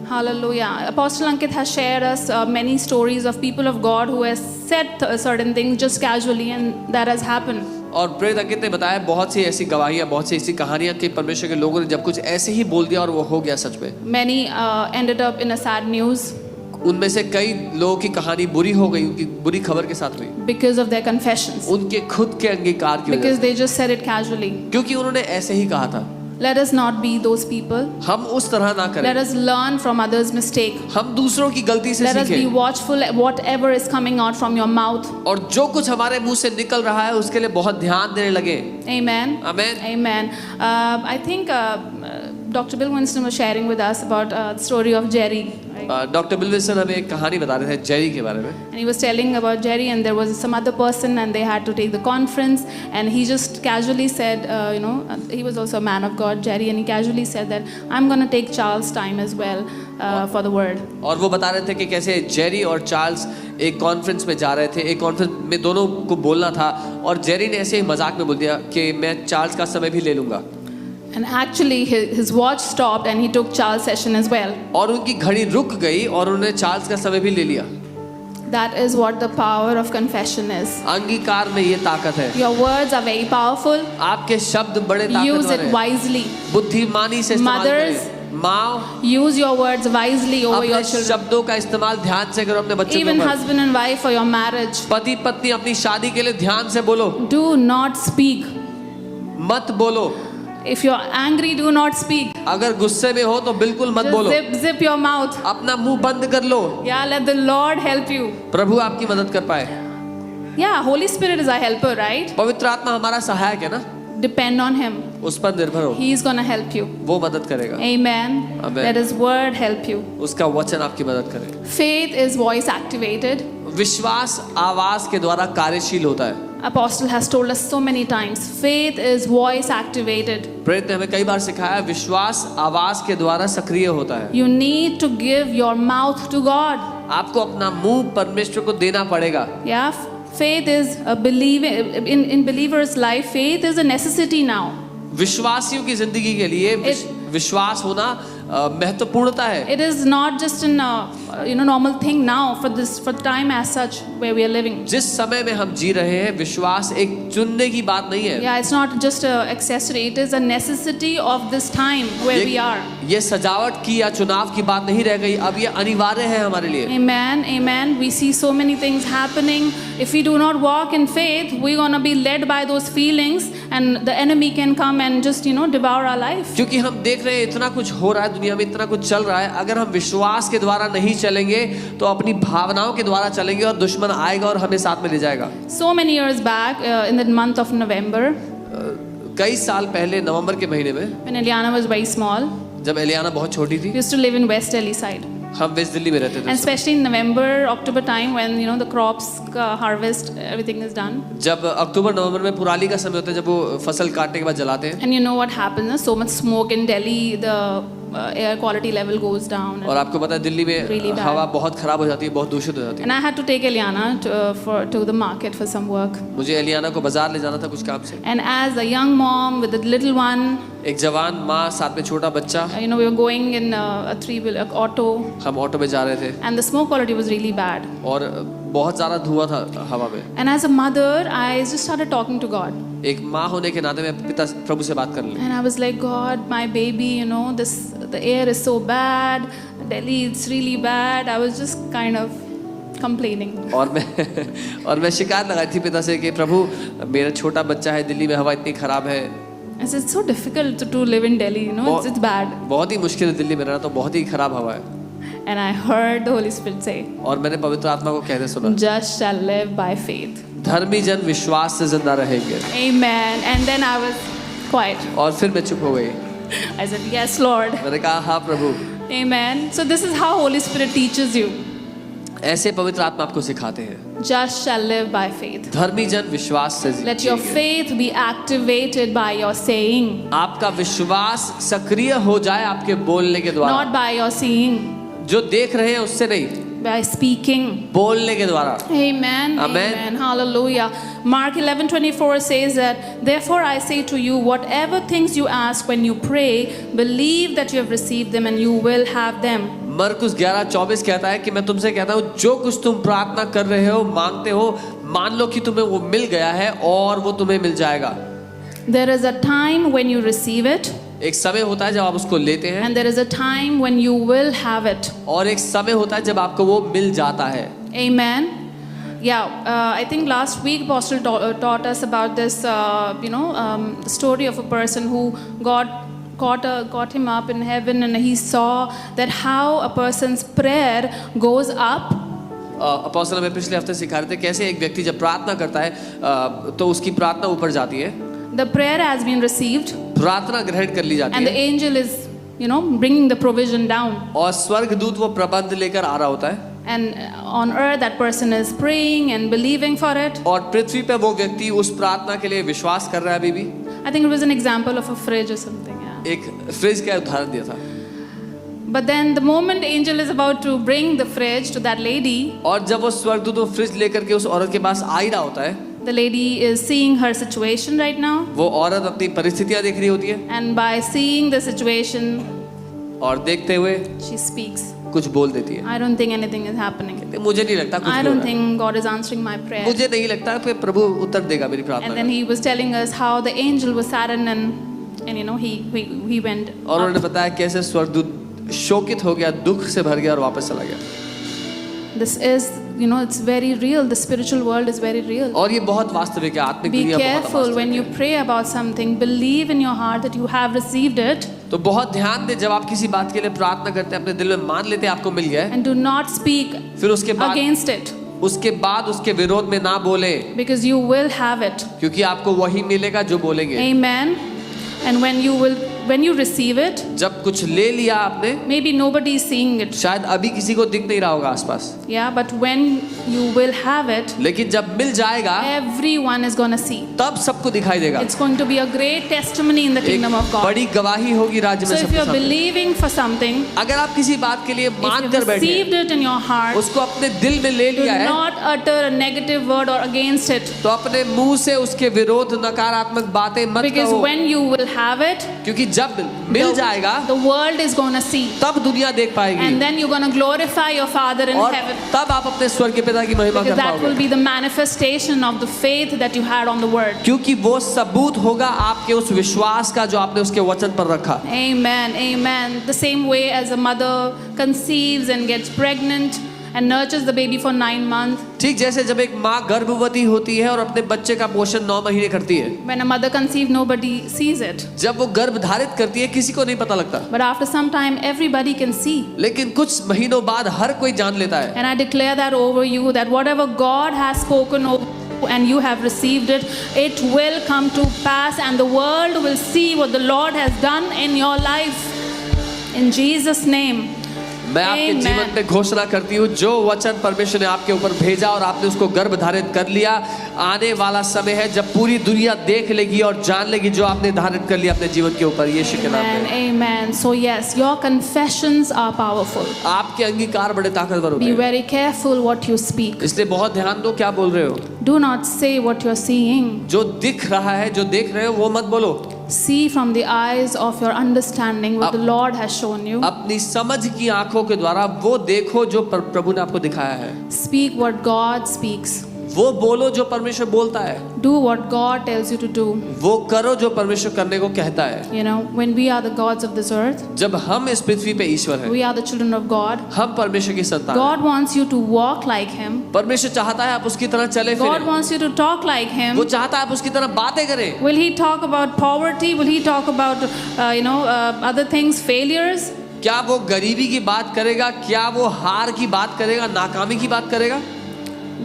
Hallelujah. Apostle Ankit has shared us many stories of people of God who has said certain things just casually and that has happened. और प्रेरित अंकित ने बताया बहुत सी ऐसी गवाहियां, बहुत सी ऐसी कहानियां कि परमेश्वर के लोगों ने जब कुछ ऐसे ही बोल दिया और वो हो गया सच में. Many ended up in a sad news उनमें से कई लोगों की कहानी बुरी हो गई, उनकी बुरी खबर के साथ हुई because of their confessions. उनके खुद के अंगीकार की वजह Because से, they just said it casually. क्योंकि उन्होंने ऐसे ही कहा था. Let us not be those people. हम उस तरह ना Let करें. us learn from others' mistake. हम दूसरों की गलती से Let us be सीखें watchful at whatever is coming out from your mouth. और जो कुछ हमारे मुंह से निकल रहा है उसके लिए बहुत ध्यान देने लगे. Amen. Amen. Amen. I think Dr. Bill Winston was sharing with us about the story of Jerry. Right? Doctor bill Wilson हमें एक कहानी बता रहे थे जेरी के बारे में. And he was telling about Jerry, and there was some other person, and they had to take the conference. And he just casually said, he was also a man of God, Jerry, and he casually said that I'm going to take Charles' time as well for the word. और वो बता रहे थे कि कैसे Jerry और Charles एक conference में जा रहे थे. एक कॉन्फ्रेंस में दोनों को बोलना था और जेरी ने ऐसे ही मजाक में बोल दिया कि मैं चार्ल्स का समय भी ले लूंगा. And actually, his watch stopped, and he took Charles' session as well. और उनकी घड़ी रुक गई और उन्होंने चार्ल्स का समय भी ले लिया. That is what the power of confession is. अंगीकार में ये ताकत है. Your words are very powerful. आपके शब्द बड़े Use ताकतवर it हैं. wisely. बुद्धिमानी से इस्तेमाल Mothers, करें. माँ, Use your words wisely over your अपने children. शब्दों का इस्तेमाल ध्यान से करो अपने बच्चों के Even ऊपर. husband and wife for your marriage. पति पत्नी अपनी शादी के लिए ध्यान से बोलो. Do not speak. मत बोलो. If you're angry, do not speak. अगर गुस्से में हो तो बिल्कुल मत Just बोलो. zip your mouth. अपना मुंह बंद कर लो. Yeah, let the Lord help you. प्रभु आपकी मदद कर पाए. Yeah, Holy Spirit is our helper, right? पवित्र आत्मा हमारा सहायक है ना. Depend on Him. उस पर निर्भर हो. He's gonna help you. वो मदद करेगा. Amen. Amen. Let His word help you. उसका वचन आपकी मदद करे. Faith is voice activated. विश्वास आवाज के द्वारा कार्यशील होता है. Apostle has told us so many times. Faith is voice activated. प्रेरित ने हमें कई बार सिखाया विश्वास आवाज के द्वारा सक्रिय होता है. You need to give your mouth to God. आपको अपना मुंह परमेश्वर को देना पड़ेगा. Yeah, faith is a in believer's life. Faith is a necessity now. विश्वासियों की जिंदगी के लिए विश्वास होना महत्वपूर्णता है. It is not just an normal thing now for time as such where we are living. जिस समय में हम जी रहे हैं विश्वास एक चुनने की बात नहीं है. Yeah, it's not just a accessory. It is a necessity of this time where we are. ये सजावट की या चुनाव की बात नहीं रह गई. अब ये अनिवार्य है हमारे लिए. Amen, amen. We see so many things happening. If we do not walk in faith, we're gonna be led by those feelings, and the enemy can come and just devour our life. क्योंकि हम देख रहे हैं इतना कुछ हो रहा है दुनिया में, इतना कुछ चल रहा है. अगर हम विश्वास के द्वारा नहीं चलेंगे तो अपनी भावनाओं के द्वारा चलेंगे और दुश्मन आएगा और हमें साथ में ले जाएगा. So many years back, in the month of November, कई साल पहले नवंबर के महीने में when Eliana was very small, जब एलियाना बहुत छोटी थी, we used to live in West Delhi side. हम वेस्ट दिल्ली में रहते And थे. especially in November, October time when the crops harvest, everything is done. जब अक्टूबर नवंबर में पुराली का समय होता है, जब वो फसल काटने के बाद जलाते हैं. And you know what happens? So much smoke in Delhi. The air quality level goes down. और आपको पता है दिल्ली में Really bad. हवा बहुत खराब हो जाती है, बहुत दूषित हो जाती है। And I had to take Eliana to the market for some work. मुझे एलियाना को बाजार ले जाना था कुछ काम से। And as a young mom with a little one, एक जवान माँ साथ में छोटा बच्चा, we were going in a three-wheeler auto, हम ऑटो में जा रहे थे and the smoke quality was really bad. और बहुत ज़्यादा धुआं था हवा में। And as a mother, I just started talking to God. एक माँ होने के नाते मैं प्रभु से बात कर ली। And I was like, God, my baby, the air is so bad. Delhi, it's really bad. I was just kind of complaining. और मैं शिकायत लगाई थी पिता से कि प्रभु मेरा छोटा बच्चा है, दिल्ली में हवा इतनी खराब है। I said, it's so difficult to live in Delhi, it's bad. बहुत ही मुश्किल है दिल्ली में रहना, तो बहुत ही खराब हवा है। And I heard the Holy Spirit say, और मैंने पवित्र आत्मा को कहते सुना, just shall live by faith. धर्मी जन विश्वास से जिंदा रहेंगे। Amen. And then I was quiet. और फिर मैं चुप हो गई। I said, yes, Lord. मैंने कहा हाँ प्रभु। Amen. So this is how Holy Spirit teaches you. ऐसे पवित्र आत्मा आपको सिखाते हैं। Just shall live by faith. धर्मी जन विश्वास से Let your जिएंगे। faith be activated by your saying, आपका विश्वास सक्रिय हो जाए आपके बोलने के द्वारा, not by your seeing, जो देख रहे हैं उससे नहीं, by speaking. बोलने के द्वारा। Amen. Amen. Amen. Hallelujah. Mark 11:24 says that, therefore I say to you, whatever things you ask when you pray, believe that you have received them and you will have them. मरकुस 11:24 कहता है कि मैं तुमसे कहता हूँ जो कुछ तुम प्रार्थना कर रहे हो, मांगते हो, मान लो कि तुम्हें वो मिल गया है और वो तुम्हें मिल जाएगा। There is a time when you receive it, एक समय होता है जब आप उसको लेते हैं, and there is a time when you will have it. और एक समय होता है जब आपको वो मिल जाता है। Amen. Yeah, I think last week Apostle taught us about this, the story of a person who God caught him up in heaven, and he saw that how a person's prayer goes up. अपोस्तल हमें पिछले हफ्ते सिखा रहे थे कैसे एक व्यक्ति जब प्रार्थना करता है तो उसकी प्रार्थना ऊपर जाती है, The prayer has been received, प्रार्थना ग्रहण कर ली जाती and the है, angel is, bringing the provision down. और स्वर्गदूत वो प्रबंध लेकर आ रहा होता है, And on earth, that person is praying and believing for it. और पृथ्वी पे वो व्यक्ति उस प्रार्थना के लिए विश्वास कर रहा है अभी भी। I think it was an example of a fridge or something. Yeah. एक फ्रिज का उदाहरण दिया था। But then the moment angel is about to bring the fridge to that lady, और जब वो स्वर्गदूत वो फ्रिज लेकर के उस औरत के पास आ ही रहा होता है, the lady is seeing her situation right now. वो औरत अपनी परिस्थितियां देख रही होती है, And by seeing the situation, और देखते हुए she speaks. कुछ बोल देती है। I don't think anything is happening. मुझे नहीं लगता कुछ I भी हो don't रहा है। think God is answering my prayer. मुझे नहीं लगता कि प्रभु उत्तर देगा मेरी प्रार्थना And then का। he was telling us how the angel was saddened and he went. और उन्होंने बताया कैसे स्वर्गदूत शोकित हो गया, दुख से भर गया और वापस चला गया। This is, it's very real. The spiritual world is very real. और ये बहुत वास्तविक है, आत्मिक Be दुनिया बहुत careful when वास्तविक you है। pray about something. Believe in your heart that you have received it, तो बहुत ध्यान दे, जब आप किसी बात के लिए प्रार्थना करते हैं अपने दिल में मान लेते हैं आपको मिल गया है, and do not speak फिर उसके बाद उसके विरोध में ना बोले, because you will have it. क्योंकि आपको वही मिलेगा जो बोलेंगे। Amen. And when you receive it, जब कुछ ले लिया आपने, maybe nobody is seeing it. शायद अभी किसी को दिख नहीं रहा होगा आसपास, Yeah, but when you will have it, लेकिन जब मिल जाएगा everyone is going to see. तब सबको दिखाई देगा। It's going to be a great testimony in the kingdom of एक God. बड़ी गवाही होगी राज्य So में if सबके you're सामने। believing for something, अगर आप किसी बात के लिए if मान you've कर बैठे received हैं, it in your heart, उसको अपने दिल में ले do लिया है, not utter a negative word or against it. तो अपने मुंह से उसके विरोध नकारात्मक बातें मत Because कहो, when you will have it, क्योंकि जब मिल जाएगा the world is going to see. तब दुनिया देख पाएगी, And then you're going to glorify your Father in और heaven. तब आप अपने स्वर्ग के पिता की महिमा Because कर that will पाओगे, be the manifestation of the faith that you had on the word. क्योंकि वो सबूत होगा आपके उस विश्वास का जो आपने उसके वचन पर रखा। Amen. Amen. The same way as a mother conceives and gets pregnant and nurtures the baby for 9 months. ठीक जैसे जब एक माँ गर्भवती होती है और अपने बच्चे का पोषण 9 महीने करती है, When a mother conceives, nobody sees it. जब वो गर्भ धारित करती है किसी को नहीं पता लगता, But after some time, everybody can see. लेकिन कुछ महीनों बाद हर कोई जान लेता है। And I declare that over you, that whatever God has spoken over you and you have received it, it will come to pass, and the world will see what the Lord has done in your life. In Jesus' name. मैं आपके Amen. जीवन में घोषणा करती हूँ, जो वचन परमेश्वर ने आपके ऊपर भेजा और आपने उसको गर्भ धारित कर लिया, आने वाला समय है जब पूरी दुनिया देख लेगी और जान लेगी जो आपने धारित कर लिया अपने जीवन के ऊपर, यीशु के नाम Amen. में। Amen. So yes, your confessions are powerful. आपके अंगीकार बड़े ताकतवर होते Be हैं, very careful what you speak. इसलिए बहुत ध्यान दो क्या बोल रहे हो। Do not say what you're seeing. जो दिख रहा है, जो देख रहे हो वो मत बोलो। See from the eyes of your understanding what the Lord has shown you. अपनी समझ की आंखों के द्वारा वो देखो जो प्रभु ने आपको दिखाया है। Speak what God speaks. वो बोलो जो परमेश्वर बोलता है, Do what God tells you to do. वो करो जो परमेश्वर करने को कहता है। You know, when we are the gods of this earth, जब हम इस पृथ्वी पे ईश्वर हैं, we are the children of God. हम परमेश्वर की संतान हैं। God wants you to walk like Him. परमेश्वर चाहता है आप उसकी तरह चले God फिरें। wants you to talk like Him. वो चाहता है आप उसकी तरह बातें करें। Will He talk about poverty? Will He talk about, other things, failures? क्या वो गरीबी की बात करेगा? क्या वो हार की बात करेगा? नाकामी की बात करेगा?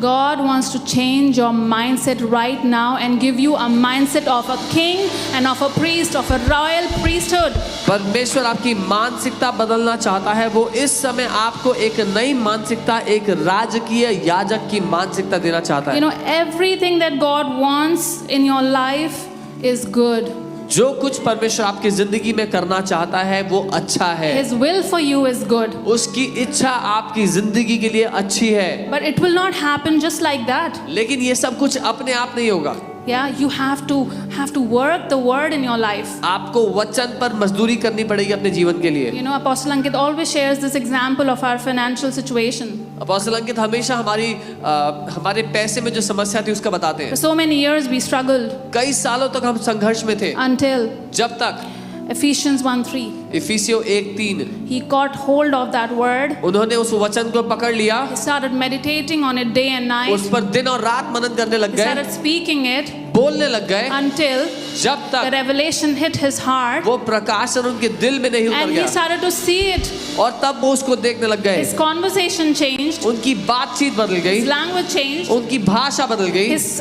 God wants to change your mindset right now and give you a mindset of a king and of a priest, of a royal priesthood. परमेश्वर आपकी मानसिकता बदलना चाहता है। वो इस समय आपको एक नई मानसिकता, एक राजकीय याजक की मानसिकता देना चाहता You है। know, everything that God wants in your life is good. जो कुछ परमेश्वर आपकी जिंदगी में करना चाहता है वो अच्छा है। His will for you is good. उसकी इच्छा आपकी जिंदगी के लिए अच्छी है, But it will not happen just like that. लेकिन ये सब कुछ अपने आप नहीं होगा। Yeah, you have to work the word in your life. आपको वचन पर मजदूरी करनी पड़ेगी अपने जीवन के लिए। You know, Apostle Ankit always shares this example of our financial situation. अपोस्तल अंकित हमेशा हमारे पैसे में जो समस्या थी उसका बताते For हैं। so many years we struggled कई सालों तक हम संघर्ष में थे, until जब तक Ephesians 1:3. इफिसियों 1:3 He caught hold of that word. उन्होंने उस वचन को पकड़ लिया, He started meditating on it day and night. उस पर दिन और रात मनन करने लग He गए, started speaking it बोलने लग गए, until जब the तक revelation hit his heart वो प्रकाशन उनके दिल में नहीं उतर and he गया, started to see it. और तब वो उसको देखने लग गए। His conversation changed, उनकी बातचीत बदल गई, his language changed, उनकी भाषा बदल गई, his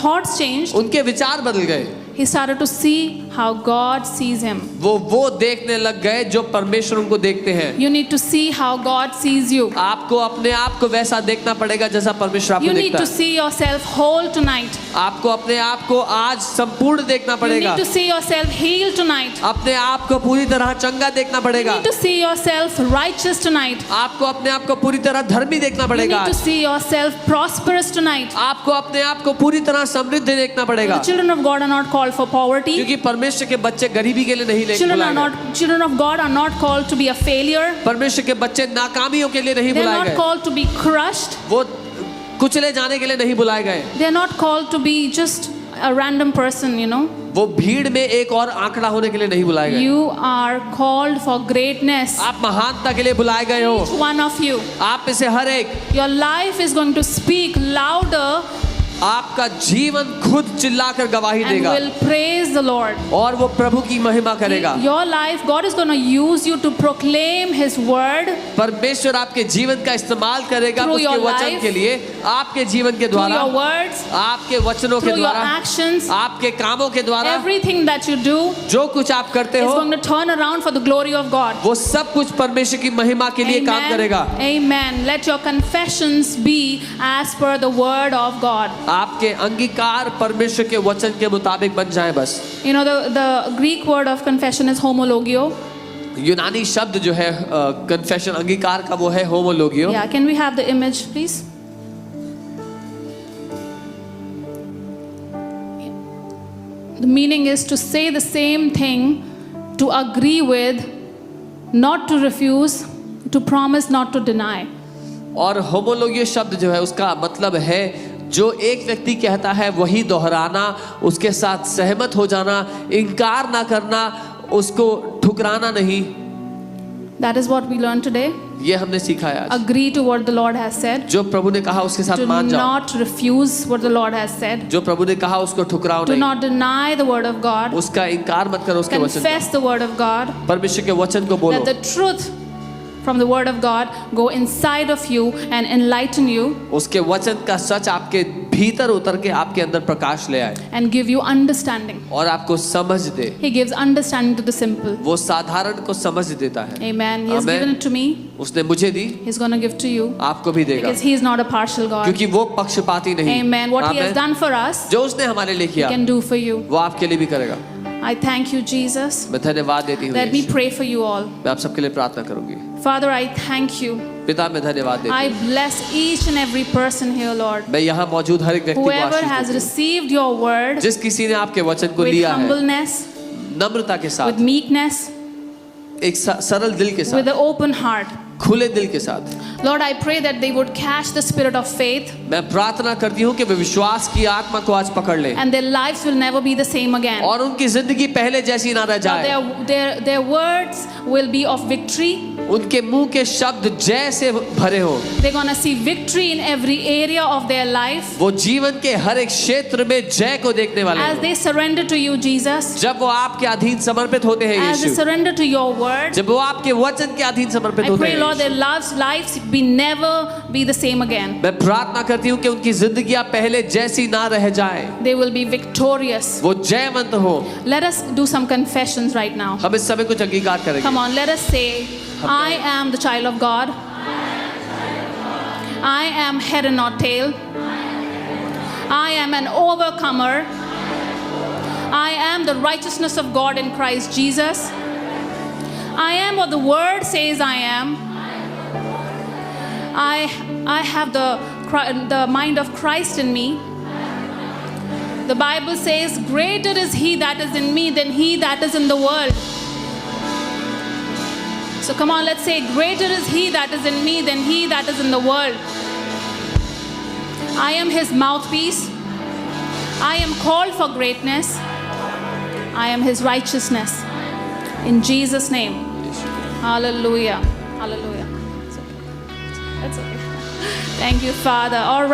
thoughts changed. उनके विचार बदल गए। He started to see how God sees him. वो देखने लग गए जो परमेश्वर उनको देखते हैं। You need to see how God sees you. आपको अपने आप को वैसा देखना पड़ेगा जैसा परमेश्वर आपको You need देखता to है। see yourself whole tonight. आपको अपने आप को आज संपूर्ण देखना You पड़ेगा। need to see yourself healed tonight. अपने आप को पूरी तरह चंगा देखना You पड़ेगा। need to see yourself righteous tonight. आपको अपने आप को पूरी तरह धर्मी देखना You पड़ेगा। need to see yourself prosperous tonight. आपको अपने आप को पूरी तरह समृद्ध देखना पड़ेगा, The children of God are not called for poverty. क्योंकि परमेश्वर के बच्चे गरीबी के लिए नहीं Children of God are not called to be a failure. परमेश्वर के बच्चे नाकामियों के लिए नहीं They are बुलाए not गए, called to be crushed. वो कुचले जाने के लिए नहीं बुलाए गए। They are not called to be just a random person, वो भीड़ में एक और आंकड़ा होने के लिए नहीं बुलाए गए। You are called for greatness. आप महानता के लिए बुलाए गए हो। Each one of you. आप में से हर एक, Your life is going to speak louder आपका जीवन खुद चिल्लाकर गवाही and देगा will praise the Lord. और वो प्रभु की महिमा करेगा। Your life, God is going to use you to proclaim His word परमेश्वर आपके जीवन का इस्तेमाल करेगा Through उसके your वचन life, के लिए, आपके जीवन के through द्वारा, your words, आपके वचनों के through your द्वारा, actions. आपके कामों के द्वारा, Everything that you do जो कुछ आप करते is हो going to turn around for the glory of God. वो सब कुछ परमेश्वर की महिमा के लिए काम करेगा। Amen. Let your confessions be as per the word of God. आपके अंगीकार परमेश्वर के वचन के मुताबिक बन जाए बस। You know, the Greek word of confession is homologio. यूनानी शब्द जो है कन्फेशन अंगीकार का वो है होमोलोगियो। Yeah, can we have the image, please? The meaning is to say the same thing, to agree with, not to refuse, to promise, not to deny. और होमोलोगियो शब्द जो है उसका मतलब है जो एक व्यक्ति कहता है वही दोहराना, उसके साथ सहमत हो जाना, इनकार ना करना, उसको ठुकराना नहीं। That is what we learned today. ये हमने सीखा है आज। Agree to what the Lord has said. जो प्रभु ने कहा उसके साथ Do मान जाओ, not refuse what the Lord has said. जो प्रभु ने कहा उसको ठुकराओ Do नहीं, not deny the word of God. उसका इनकार मत करो उसके वचन Confess the word of God. का। परमेश्वर के वचन को बोलो। Let the truth from the word of God go inside of you and enlighten you. उसके वचन का सच आपके भीतर उतर के आपके अंदर प्रकाश ले आए and give you understanding. और आपको समझ दे। He gives understanding to the simple. वो साधारण को समझ देता है। Amen. He has Amen. given it to me. उसने मुझे दी, He's going to give to you. आपको भी देगा, Because He is not a partial God. क्योंकि वो पक्षपाती नहीं। Amen. What He has Amen. done for us, जो उसने हमारे लिए He किया can do for you. वो आपके लिए भी करेगा। I thank you, Jesus. मैं धन्यवाद देती हूँ Let me Yeshu. pray for you all. मैं आप सबके लिए प्रार्थना करूंगी। Father, I thank you. पिता मैं धन्यवाद देती I हूँ। bless each and every person here, Lord. मैं यहाँ मौजूद हर एक व्यक्ति को Whoever आशीष has देती हूँ। received your word जिस किसी ने आपके वचन को with लिया है humbleness, नम्रता के with साथ, meekness, एक सरल दिल के with साथ, an open heart. खुले दिल के साथ, Lord, I pray that they would catch the spirit of faith मैं प्रार्थना करती हूँ कि वे विश्वास की आत्मा को आज पकड़ ले and their lives will never be the same again. और उनकी जिंदगी पहले जैसी ना रह Lord, जाए। their words will be of victory. उनके मुंह के शब्द जय से भरे हो। They're going to see victory in every area of their life वो जीवन के हर एक क्षेत्र में जय को देखने वाले as हो। they surrender to you, Jesus. जब वो आपके अधीन समर्पित होते हैं As they Yeshu, surrender to your word, जब वो आपके वचन के अधीन समर्पित I होते pray, हैं Lord, their Yeshu, lives be never be the same again. मैं प्रार्थना करती हूँ कि उनकी जिंदगियां पहले जैसी ना रह जाए, They will be victorious. वो जयवंत हो। Let us do some confessions right now. हम इस समय कुछ अंगीकार करेंगे। Come on, let us say, I am the child of God. I am head and not tail. I am an overcomer. I am the righteousness of God in Christ Jesus. I am what the word says I am. I have the mind of Christ in me. The Bible says, greater is He that is in me than he that is in the world. So come on, let's say, greater is He that is in me than he that is in the world. I am His mouthpiece. I am called for greatness. I am His righteousness. In Jesus' name. Hallelujah. Hallelujah. That's okay. Thank you, Father. All right.